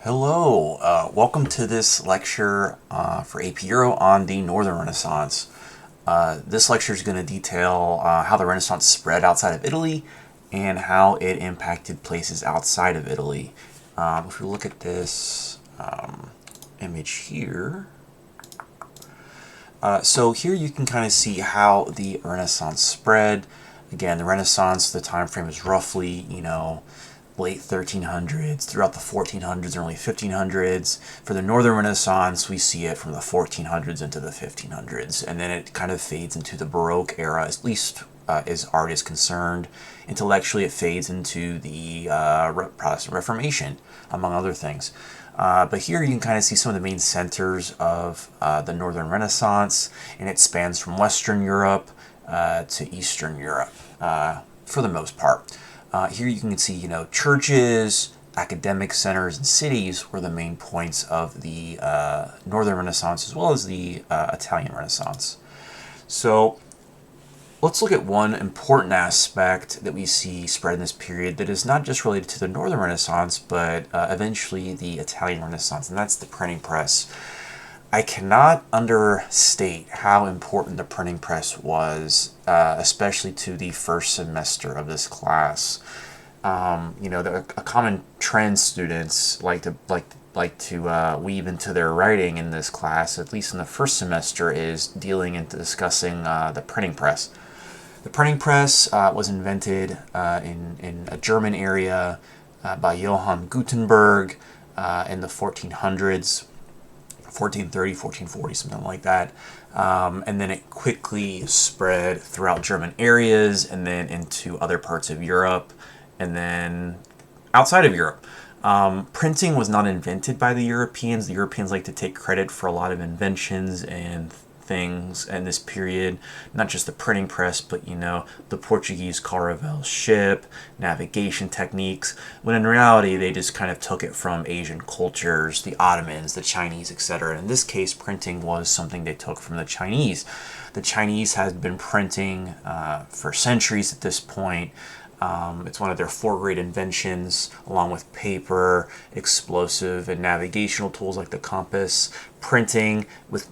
Hello, welcome to this lecture for AP Euro on the Northern Renaissance. This lecture is going to detail how the Renaissance spread outside of Italy and how it impacted places outside of Italy. If we look at this image here, so here you can kind of see how the Renaissance spread. Again, the Renaissance, the time frame is roughly, late 1300s, throughout the 1400s, early 1500s. For the Northern Renaissance, we see it from the 1400s into the 1500s, and then it kind of fades into the Baroque era, at least as art is concerned. Intellectually, it fades into the Protestant Reformation, among other things. But here you can kind of see some of the main centers of the Northern Renaissance, and it spans from Western Europe to Eastern Europe for the most part. Here you can see, churches, academic centers, and cities were the main points of the Northern Renaissance as well as the Italian Renaissance. So let's look at one important aspect that we see spread in this period that is not just related to the Northern Renaissance, but eventually the Italian Renaissance, and that's the printing press. I cannot understate how important the printing press was, especially to the first semester of this class. A common trend students like to weave into their writing in this class, at least in the first semester, is dealing and discussing the printing press. The printing press was invented in a German area by Johann Gutenberg in the 1400s. 1430, 1440, something like that. And then it quickly spread throughout German areas and then into other parts of Europe and then outside of Europe. Printing was not invented by the Europeans. The Europeans like to take credit for a lot of inventions and things in this period, not just the printing press, but the Portuguese caravel ship, navigation techniques, when in reality they just kind of took it from Asian cultures, the Ottomans, the Chinese, etc. In this case, printing was something they took from the Chinese. The Chinese had been printing for centuries at this point. It's one of their four great inventions, along with paper, explosive, and navigational tools like the compass. Printing with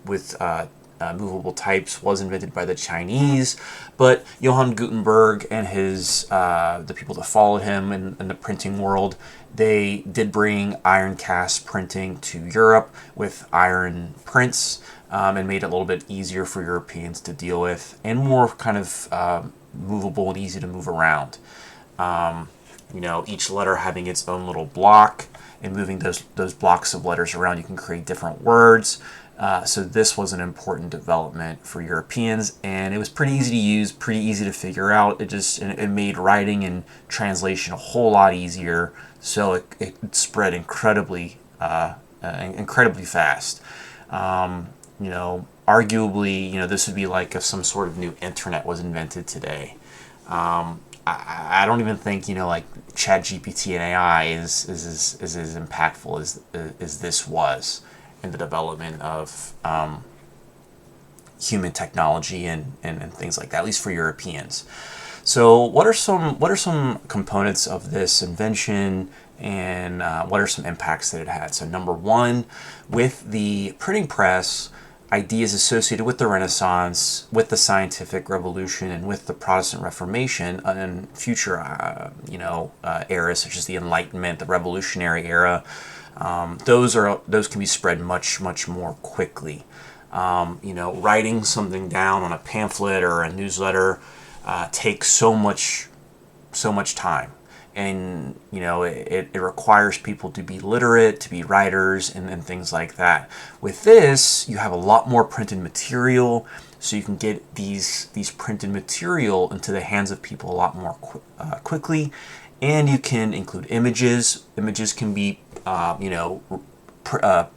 movable types was invented by the Chinese, but Johann Gutenberg and the people that followed him in the printing world, they did bring iron cast printing to Europe with iron prints, and made it a little bit easier for Europeans to deal with and more kind of movable and easy to move around. Each letter having its own little block, and moving those blocks of letters around, you can create different words. So this was an important development for Europeans, and it was pretty easy to use, pretty easy to figure out. It made writing and translation a whole lot easier. So it spread incredibly fast. Arguably, this would be like if some sort of new internet was invented today. I don't even think like ChatGPT and AI is as impactful as this was in the development of human technology and things like that, at least for Europeans. So what are some components of this invention, and what are some impacts that it had? So number one, with the printing press, ideas associated with the Renaissance, with the scientific revolution, and with the Protestant Reformation and future eras such as the Enlightenment, the Revolutionary era, those can be spread much more quickly. Writing something down on a pamphlet or a newsletter takes so much time, and it requires people to be literate, to be writers, and things like that. With this, you have a lot more printed material, so you can get these printed material into the hands of people a lot more quickly. And you can include images. Images can be,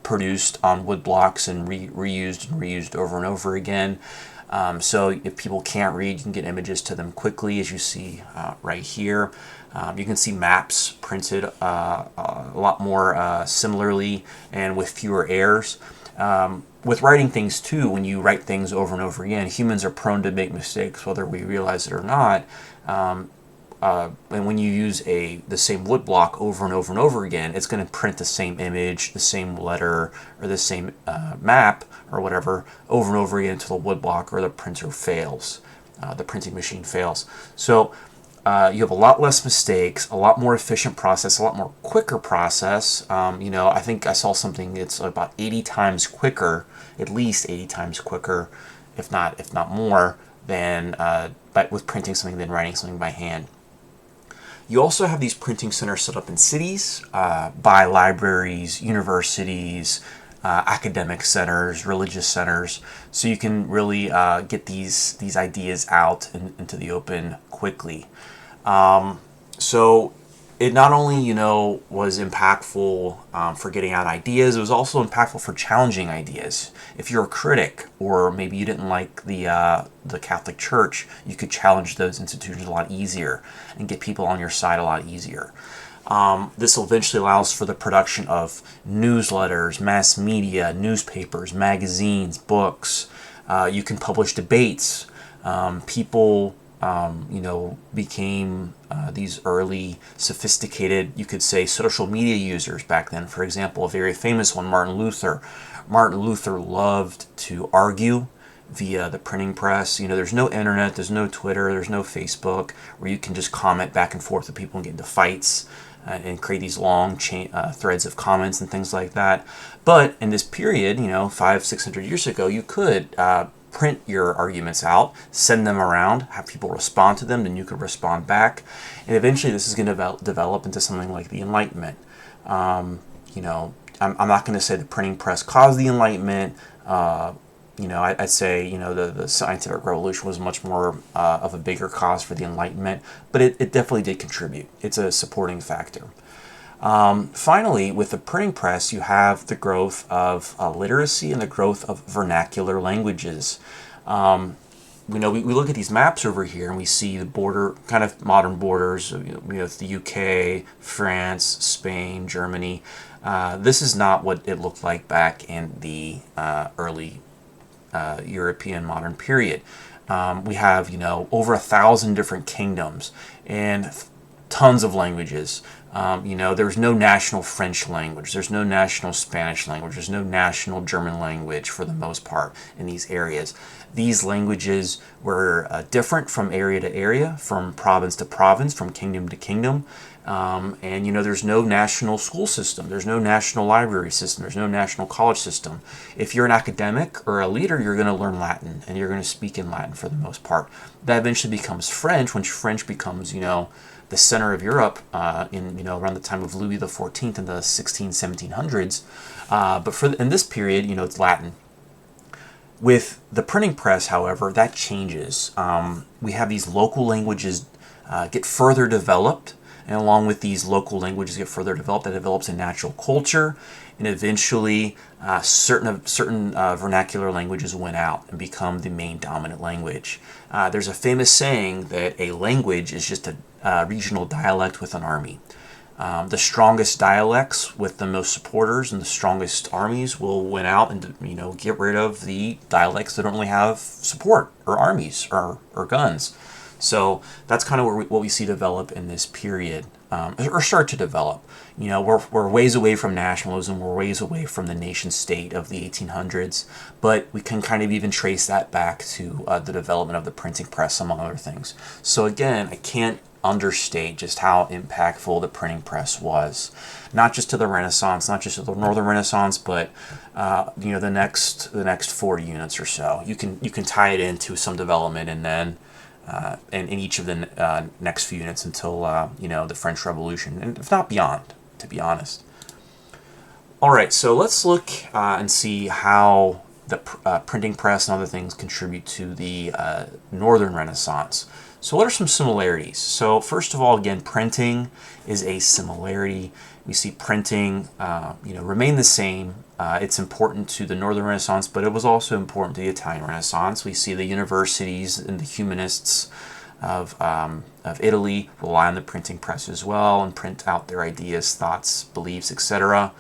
produced on wood blocks and reused over and over again. So if people can't read, you can get images to them quickly, as you see right here. You can see maps printed a lot more similarly and with fewer errors. With writing things too, when you write things over and over again, humans are prone to make mistakes, whether we realize it or not. and when you use the same wood block over and over and over again, it's going to print the same image, the same letter, or the same map or whatever over and over again until the wood block or the printer fails, the printing machine fails. So you have a lot less mistakes, a lot more efficient process, a lot more quicker process. I think I saw something, it's about 80 times quicker, at least 80 times quicker, if not more, than with printing something than writing something by hand. You also have these printing centers set up in cities, by libraries, universities, academic centers, religious centers, so you can really get these ideas out into the open quickly. So it not only, was impactful for getting out ideas, it was also impactful for challenging ideas. If you're a critic, or maybe you didn't like the Catholic Church, you could challenge those institutions a lot easier and get people on your side a lot easier. This eventually allows for the production of newsletters, mass media, newspapers, magazines, books. You can publish debates. People became these early sophisticated, you could say, social media users back then. For example, a very famous one, Martin Luther. Martin Luther loved to argue via the printing press. There's no internet, there's no Twitter, there's no Facebook where you can just comment back and forth with people and get into fights and create these long threads of comments and things like that. But in this period, 500-600 years ago, you could print your arguments out, send them around, have people respond to them, then you could respond back. And eventually this is going to develop into something like the Enlightenment. I'm not going to say the printing press caused the Enlightenment. I'd say, the scientific revolution was much more of a bigger cause for the Enlightenment, but it definitely did contribute. It's a supporting factor. Finally, with the printing press, you have the growth of literacy and the growth of vernacular languages. We look at these maps over here and we see the border, kind of modern borders, the UK, France, Spain, Germany. This is not what it looked like back in the early European modern period. We have, over 1,000 different kingdoms and tons of languages. There's no national French language. There's no national Spanish language. There's no national German language for the most part in these areas. These languages were different from area to area, from province to province, from kingdom to kingdom. There's no national school system. There's no national library system. There's no national college system. If you're an academic or a leader, you're going to learn Latin and you're going to speak in Latin for the most part. That eventually becomes French, when French becomes, the center of Europe around the time of Louis XIV in the 1700s. But in this period, it's Latin. With the printing press, however, that changes. We have these local languages get further developed, and along with these local languages get further developed, that develops a natural culture, and eventually certain vernacular languages win out and become the main dominant language. There's a famous saying that a language is just a regional dialect with an army. The strongest dialects with the most supporters and the strongest armies will win out and get rid of the dialects that don't really have support or armies or guns. So that's kind of what we see develop in this period, or start to develop. We're ways away from nationalism, we're ways away from the nation state of the 1800s, but we can kind of even trace that back to the development of the printing press, among other things. So again, I can't understate just how impactful the printing press was, not just to the Renaissance, not just to the Northern Renaissance, but the next 40 units or so. You can tie it into some development, and then in each of the next few units until the French Revolution, and if not beyond, to be honest. All right, so let's look and see how the printing press and other things contribute to the Northern Renaissance. So what are some similarities? So first of all, again, printing is a similarity. We see printing remain the same. It's important to the Northern Renaissance, but it was also important to the Italian Renaissance. We see the universities and the humanists of Italy rely on the printing press as well and print out their ideas, thoughts, beliefs, etc.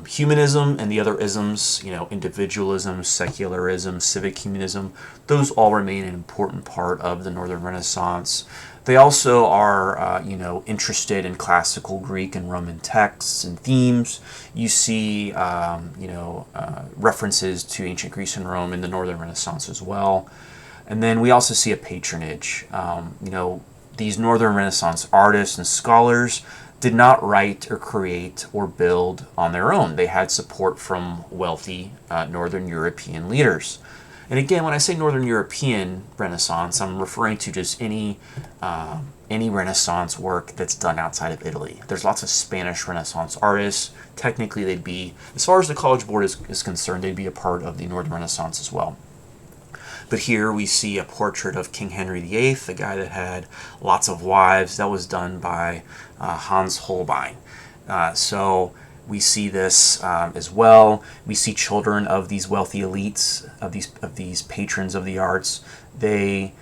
Humanism and the other isms, individualism, secularism, civic humanism, those all remain an important part of the Northern Renaissance. They also are, interested in classical Greek and Roman texts and themes. You see, references to ancient Greece and Rome in the Northern Renaissance as well. And then we also see a patronage. These Northern Renaissance artists and scholars did not write or create or build on their own. They had support from wealthy Northern European leaders. And again, when I say Northern European Renaissance, I'm referring to just any Renaissance work that's done outside of Italy. There's lots of Spanish Renaissance artists. Technically, they'd be, as far as the College Board is concerned, they'd be a part of the Northern Renaissance as well. But here we see a portrait of King Henry VIII, the guy that had lots of wives. That was done by Hans Holbein. So we see this as well. We see children of these wealthy elites, of these patrons of the arts. They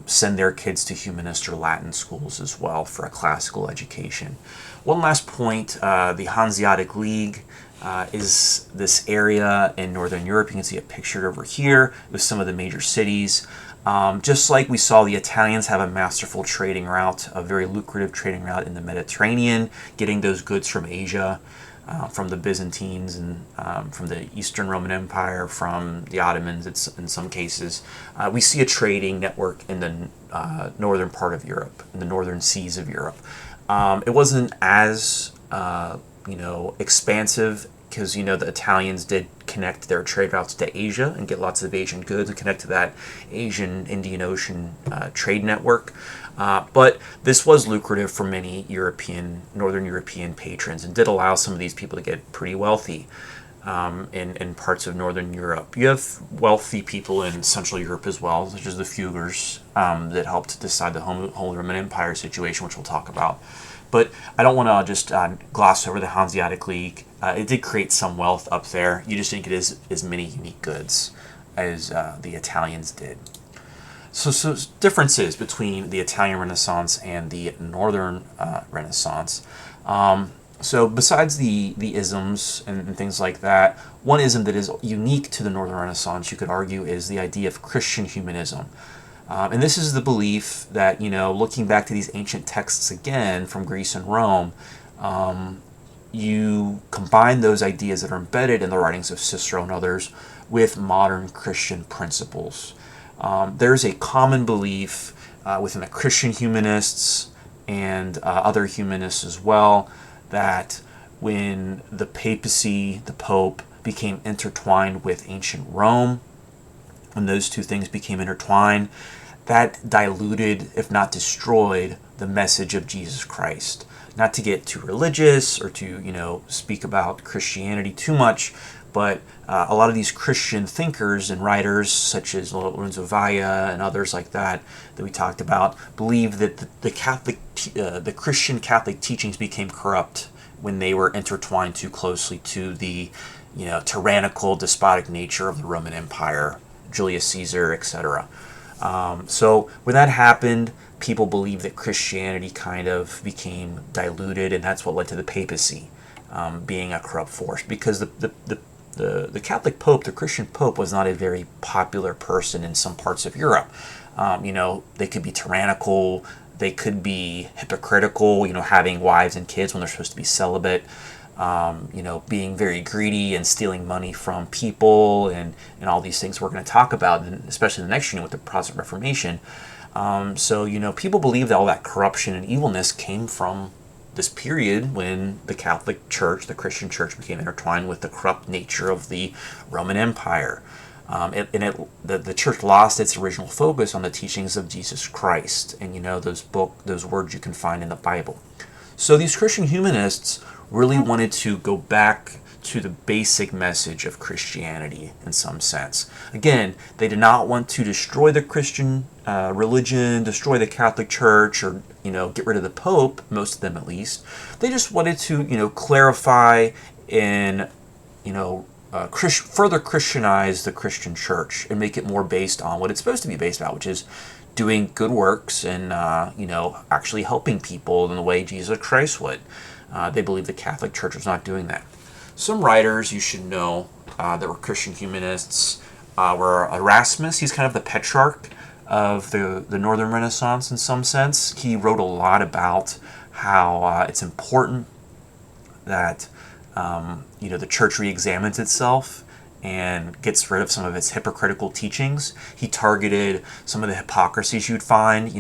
send their kids to humanist or Latin schools as well for a classical education. One last point, the Hanseatic League is this area in Northern Europe. You can see it pictured over here with some of the major cities. Just like we saw the Italians have a masterful trading route, a very lucrative trading route in the Mediterranean, getting those goods from Asia, from the Byzantines and from the Eastern Roman Empire, from the Ottomans in some cases. We see a trading network in the northern part of Europe, in the northern seas of Europe. It wasn't as expansive, because the Italians did connect their trade routes to Asia and get lots of Asian goods and connect to that Asian Indian Ocean trade network. But this was lucrative for many Northern European patrons, and did allow some of these people to get pretty wealthy in parts of Northern Europe. You have wealthy people in Central Europe as well, such as the Fuggers, that helped decide the Holy Roman Empire situation, which we'll talk about. But I don't want to just gloss over the Hanseatic League. It did create some wealth up there. You just didn't get as many unique goods as the Italians did. So differences between the Italian Renaissance and the Northern Renaissance. So besides the isms and things like that, one ism that is unique to the Northern Renaissance, you could argue, is the idea of Christian humanism. And this is the belief that, looking back to these ancient texts again from Greece and Rome, you combine those ideas that are embedded in the writings of Cicero and others with modern Christian principles. There's a common belief within the Christian humanists and other humanists as well, that when the papacy, the Pope, became intertwined with ancient Rome, when those two things became intertwined, that diluted, if not destroyed, the message of Jesus Christ. Not to get too religious or to, speak about Christianity too much, but a lot of these Christian thinkers and writers, such as Lorenzo Valla and others like that we talked about, believe that the Christian Catholic teachings became corrupt when they were intertwined too closely to the, tyrannical, despotic nature of the Roman Empire, Julius Caesar, etc. So when that happened, people believed that Christianity kind of became diluted, and that's what led to the papacy being a corrupt force, because the Catholic Pope, the Christian Pope, was not a very popular person in some parts of Europe. They could be tyrannical, they could be hypocritical, having wives and kids when they're supposed to be celibate, being very greedy and stealing money from people, and all these things we're going to talk about, and especially the next unit with the Protestant Reformation. So people believe that all that corruption and evilness came from this period when the Catholic Church, the Christian Church, became intertwined with the corrupt nature of the Roman Empire. The church lost its original focus on the teachings of Jesus Christ, and those words you can find in the Bible. So these Christian humanists really wanted to go back to the basic message of Christianity in some sense. Again, they did not want to destroy the Christian religion, destroy the Catholic Church, or get rid of the Pope, most of them at least. They just wanted to clarify and further Christianize the Christian Church and make it more based on what it's supposed to be based on, which is doing good works and actually helping people in the way Jesus Christ would. They believe the Catholic Church was not doing that. Some writers you should know that were Christian humanists were Erasmus. He's kind of the Petrarch of the Northern Renaissance in some sense. He wrote a lot about how it's important that the church re-examines itself and gets rid of some of its hypocritical teachings. He targeted some of the hypocrisies you'd find,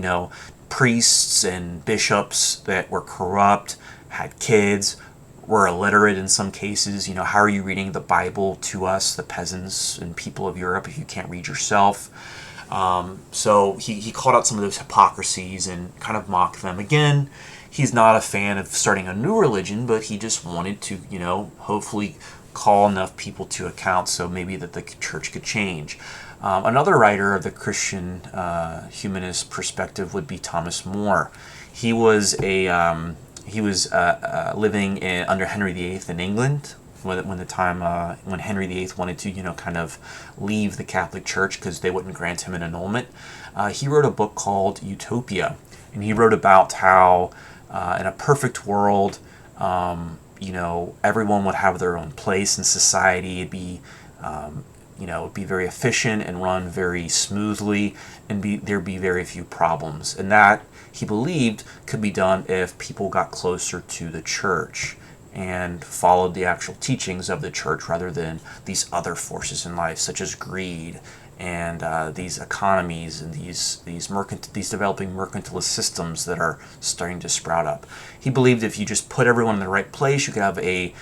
priests and bishops that were corrupt, had kids, were illiterate in some cases. How are you reading the Bible to us, the peasants and people of Europe, if you can't read yourself? So he called out some of those hypocrisies and kind of mocked them. Again, he's not a fan of starting a new religion, but he just wanted to, hopefully call enough people to account so maybe that the church could change. Another writer of the Christian humanist perspective would be Thomas More. He was living under Henry VIII in England when Henry VIII wanted to kind of leave the Catholic Church because they wouldn't grant him an annulment. He wrote a book called Utopia, and he wrote about how in a perfect world, everyone would have their own place in society. It'd be be very efficient and run very smoothly, and there'd be very few problems. And that, he believed, could be done if people got closer to the church and followed the actual teachings of the church rather than these other forces in life, such as greed and these economies and these developing mercantilist systems that are starting to sprout up. He believed if you just put everyone in the right place, you could have a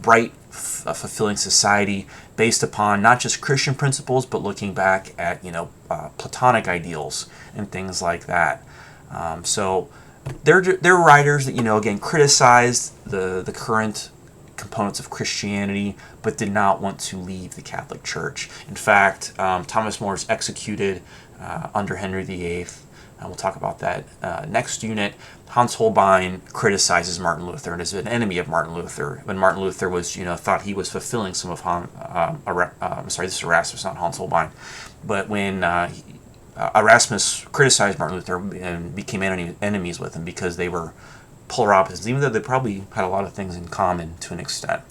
bright, fulfilling society based upon not just Christian principles, but looking back at Platonic ideals and things like that. So they're writers that again criticized the current components of Christianity, but did not want to leave the Catholic Church. In fact, Thomas More is executed under Henry VIII. And we'll talk about that next unit. Hans Holbein criticizes Martin Luther and is an enemy of Martin Luther. When Martin Luther was, thought he was fulfilling some of this is Erasmus, not Hans Holbein. But when Erasmus criticized Martin Luther and became enemies with him because they were polar opposites, even though they probably had a lot of things in common to an extent.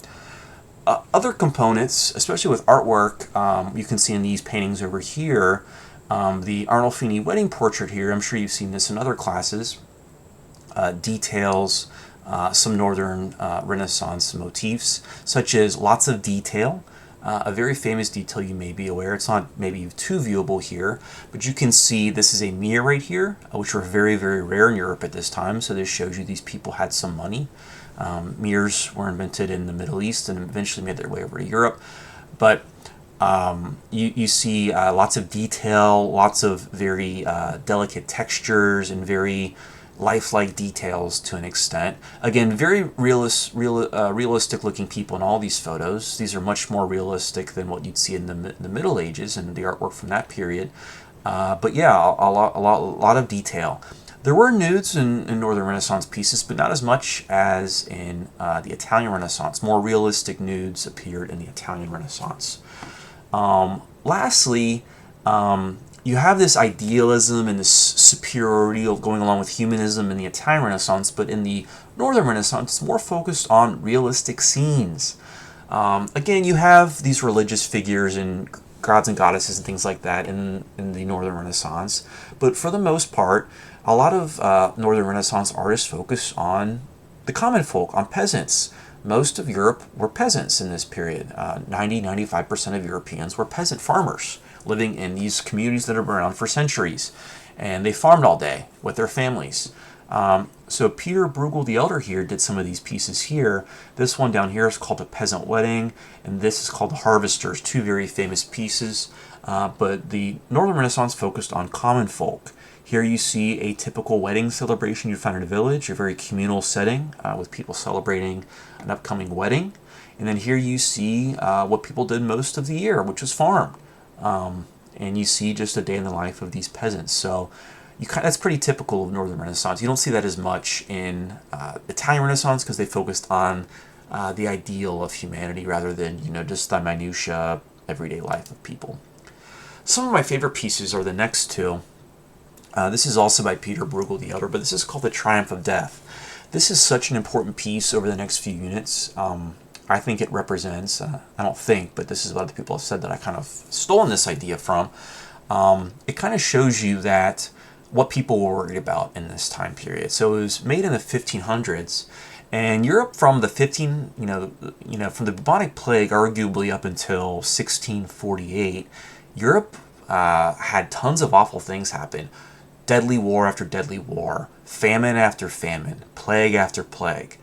Other components, especially with artwork, you can see in these paintings over here. The Arnolfini wedding portrait here, I'm sure you've seen this in other classes, details some Northern Renaissance motifs, such as lots of detail. A very famous detail you may be aware, it's not maybe too viewable here, but you can see this is a mirror right here, which were very, very rare in Europe at this time, so this shows you these people had some money. Mirrors were invented in the Middle East and eventually made their way over to Europe, but you see lots of detail, lots of very delicate textures and very lifelike details to an extent. Again, very realistic looking people in all these photos. These are much more realistic than what you'd see in the Middle Ages and the artwork from that period. But yeah, a lot of detail. There were nudes in Northern Renaissance pieces, but not as much as in the Italian Renaissance. More realistic nudes appeared in the Italian Renaissance. Lastly, you have this idealism and this superiority going along with humanism in the Italian Renaissance, but in the Northern Renaissance, it's more focused on realistic scenes. Again, you have these religious figures and gods and goddesses and things like that in the Northern Renaissance, but for the most part, a lot of Northern Renaissance artists focus on the common folk, on peasants. Most of Europe were peasants in this period. 90-95% of Europeans were peasant farmers living in these communities that have been around for centuries. And they farmed all day with their families. So Peter Bruegel the Elder here did some of these pieces here. This one down here is called A Peasant Wedding, and this is called The Harvesters, two very famous pieces. But the Northern Renaissance focused on common folk. Here you see a typical wedding celebration you'd find in a village, a very communal setting with people celebrating an upcoming wedding. And then here you see what people did most of the year, which was farm. And you see just a day in the life of these peasants. So that's pretty typical of Northern Renaissance. You don't see that as much in Italian Renaissance because they focused on the ideal of humanity rather than just the minutiae, everyday life of people. Some of my favorite pieces are the next two. This is also by Peter Bruegel the Elder, but this is called The Triumph of Death. This is such an important piece over the next few units. I think it represents, I don't think, but this is what other people have said that I kind of stolen this idea from. it kind of shows you that what people were worried about in this time period. So it was made in the 1500s, and Europe from the from the bubonic plague, arguably up until 1648, Europe had tons of awful things happen. Deadly war after deadly war, famine after famine, plague after plague.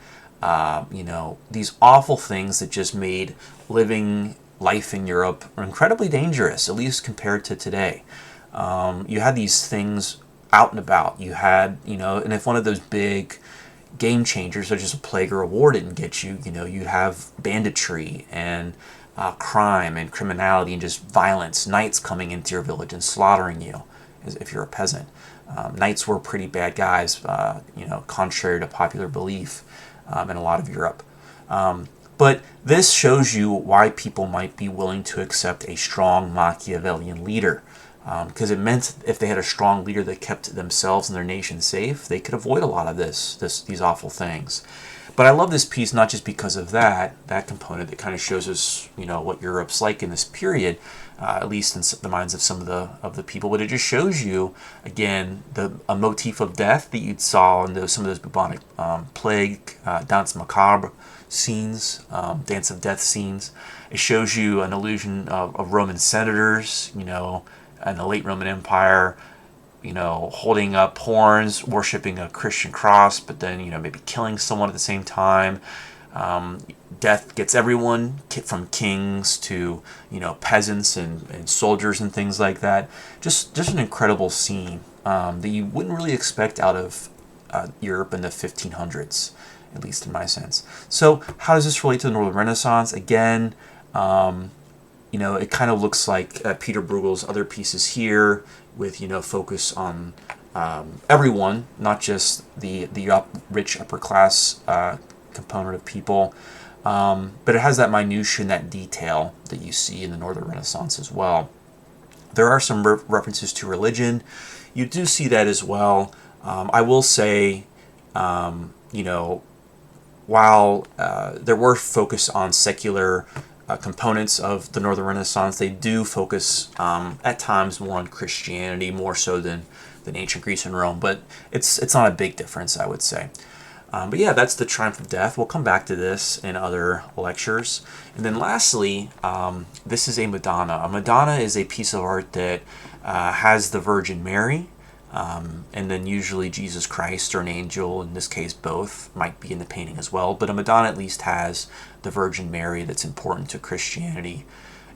These awful things that just made living life in Europe incredibly dangerous, at least compared to today. You had these things out and about. You had, and if one of those big game changers, such as a plague or a war, didn't get you, you'd have banditry and crime and criminality and just violence. Knights coming into your village and slaughtering you, if you're a peasant. Knights were pretty bad guys, contrary to popular belief in a lot of Europe. But this shows you why people might be willing to accept a strong Machiavellian leader. Because it meant if they had a strong leader that kept themselves and their nation safe, they could avoid a lot of these awful things. But I love this piece not just because of that component that kind of shows us, what Europe's like in this period, at least in the minds of some of the people. But it just shows you, again, a motif of death that you saw in some of those bubonic plague, Danse Macabre scenes, Dance of Death scenes. It shows you an illusion of Roman senators, in the late Roman Empire, holding up horns, worshiping a Christian cross, but then, maybe killing someone at the same time. Death gets everyone, from kings to, peasants and soldiers and things like that. Just an incredible scene that you wouldn't really expect out of Europe in the 1500s, at least in my sense. So how does this relate to the Northern Renaissance? Again, it kind of looks like Peter Bruegel's other pieces here with, focus on everyone, not just the rich upper class component of people. But it has that minutiae and that detail that you see in the Northern Renaissance as well. There are some references to religion. You do see that as well. I will say, while there were focus on secular components of the Northern Renaissance, they do focus at times more on Christianity, more so than ancient Greece and Rome, but it's not a big difference, I would say. But yeah, that's the Triumph of Death. We'll come back to this in other lectures. And then lastly, this is a Madonna. A Madonna is a piece of art that has the Virgin Mary, and then usually Jesus Christ or an angel, in this case both, might be in the painting as well. But a Madonna at least has the Virgin Mary that's important to Christianity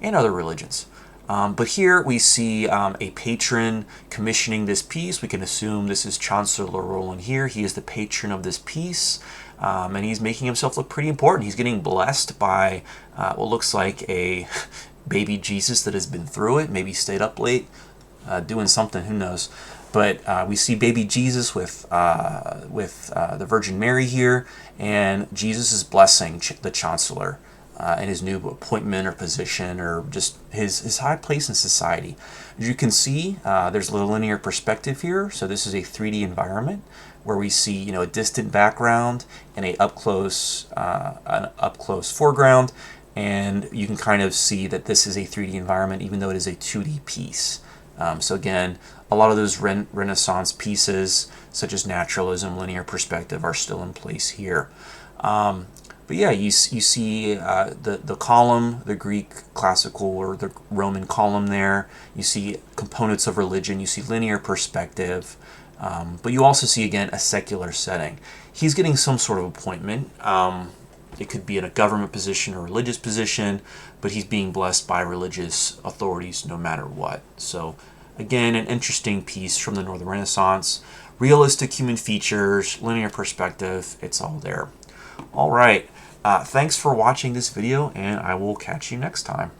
and other religions. But here we see a patron commissioning this piece. We can assume this is Chancellor Roland here. He is the patron of this piece, and he's making himself look pretty important. He's getting blessed by what looks like a baby Jesus that has been through it, maybe stayed up late doing something, who knows. But we see baby Jesus with the Virgin Mary here, and Jesus is blessing the Chancellor in his new appointment or position, or just his high place in society. As you can see, there's a linear perspective here. So this is a 3D environment where we see a distant background and an up close foreground, and you can kind of see that this is a 3D environment even though it is a 2D piece. So again, a lot of those Renaissance pieces, such as naturalism, linear perspective, are still in place here. But yeah, you see the column, the Greek classical or the Roman column there. You see components of religion. You see linear perspective. But you also see, again, a secular setting. He's getting some sort of appointment. It could be in a government position or religious position, but he's being blessed by religious authorities no matter what. So again, an interesting piece from the Northern Renaissance. Realistic human features, linear perspective, it's all there. All right. Thanks for watching this video, and I will catch you next time.